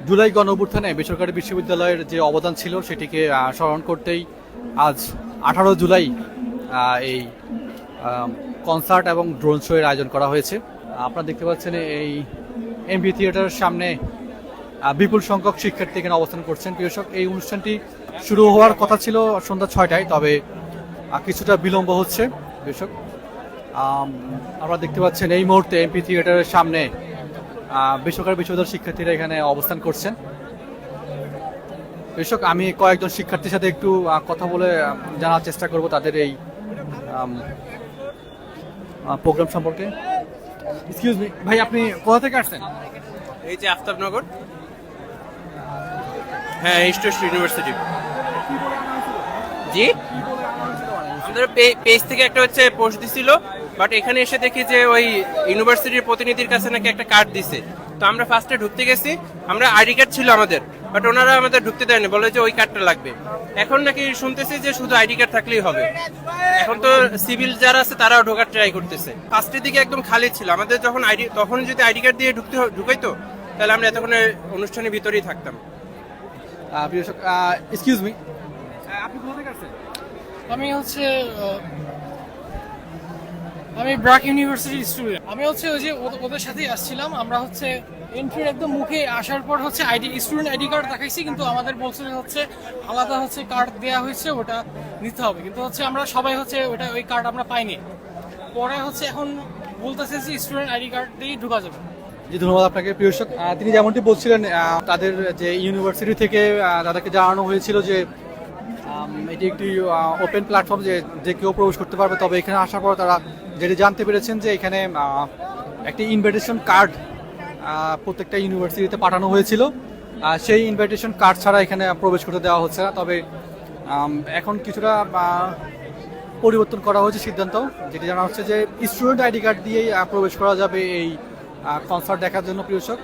জুলাই গণঅভ্যুত্থানে বেসরকারি বিশ্ববিদ্যালয়ের যে অবদান ছিল সেটিকে স্মরণ করতেই আজ 18 জুলাই এই কনসার্ট এবং ড্রোন শো এর আয়োজন করা হয়েছে। আপনারা দেখতে পাচ্ছেন এই এমভি থিয়েটারের সামনে বিপুল সংখ্যক শিক্ষার্থী এখানে অবস্থান করছেন। প্রিয়সক, এই অনুষ্ঠানটি শুরু হওয়ার কথা ছিল সন্ধ্যা 6টায়, তবে কিছুটা বিলম্ব হচ্ছে। প্রিয়সক, আমরা দেখতে পাচ্ছেন এই মুহূর্তে এমপি থিয়েটারের সামনে বেসরকারি বিশ্ববিদ্যালয়ের শিক্ষার্থীরা এখানে অবস্থান করছেন। প্রিয়সক, আমি কয়েকজন শিক্ষার্থীর সাথে একটু কথা বলে জানার চেষ্টা করব তাদের এই প্রোগ্রাম সম্পর্কে। এক্সকিউজ মি ভাই, আপনি কোথা থেকে আসছেন? এই যে আফতাবনগর। হ্যাঁ, ইস্ট ইউনিভার্সিটি। জি, আমাদের পেজ থেকে একটা হচ্ছে পোস্ট দিছিল, বাট এখানে এসে দেখি যে ওই ইউনিভার্সিটির প্রতিনিধির কাছে নাকি একটা কার্ড দিছে। তো আমরা ফার্স্টে ঢুকতে গেছি, আমরা আইডি কার্ড ছিল আমাদের, বাট ওনারা আমাদের ঢুকতে দেয়নি, বলে যে ওই কার্ডটা লাগবে। এখন নাকি শুনতেছি যে শুধু আইডি কার্ড থাকলেই হবে। এখন তো সিভিল যারা আছে তারাও ঢোকার ট্রাই করতেছে। ফার্স্টের দিকে একদম খালি ছিল আমাদের, যখন তখন যদি আইডি কার্ড দিয়ে ঢুকাইতো তাহলে আমরা এতক্ষণ অনুষ্ঠানের ভিতরেই থাকতাম। এক্সকিউজ মি, আপনি কোথা থেকে আসছেন? আমি ব্র্যাক ইউনিভার্সিটির স্টুডেন্ট। আমি হচ্ছে ওই যে ওদের সাথেই আসছিলাম। আমরা হচ্ছে এন্ট্রির একদম মুখে আসার পর হচ্ছে স্টুডেন্ট আইডি কার্ড দেখাইছি, কিন্তু আমাদের বলছিল হচ্ছে আলাদা হচ্ছে কার্ড দেওয়া হয়েছে, ওটা নিতে হবে। কিন্তু হচ্ছে আমরা সবাই হচ্ছে ওই কার্ড আমরা পাইনি। পরে হচ্ছে এখন বলতেছে যে স্টুডেন্ট আইডি কার্ড দিয়েই ঢোকা যাবে। জি, ধন্যবাদ আপনাকে। প্রিয়সক, তিনি যেমনটি বলছিলেন, তাদের যে ইউনিভার্সিটি থেকে তাদেরকে জানানো হয়েছিল যে এটি একটি ওপেন প্ল্যাটফর্ম, যে কেউ প্রবেশ করতে পারবে। তবে এখানে আসার পর তারা যেটি জানতে পেরেছেন যে এখানে একটি ইনভাইটেশন কার্ড প্রত্যেকটা ইউনিভার্সিটিতে পাঠানো হয়েছিল। সেই ইনভাইটেশন কার্ড ছাড়া এখানে প্রবেশ করতে দেওয়া হচ্ছে না। তবে এখন কিছুটা পরিবর্তন করা হয়েছে সিদ্ধান্ত, যেটি জানা হচ্ছে যে স্টুডেন্ট আইডি কার্ড দিয়েই প্রবেশ করা যাবে এই কনসার্ট দেখার জন্য। প্রিয়সক,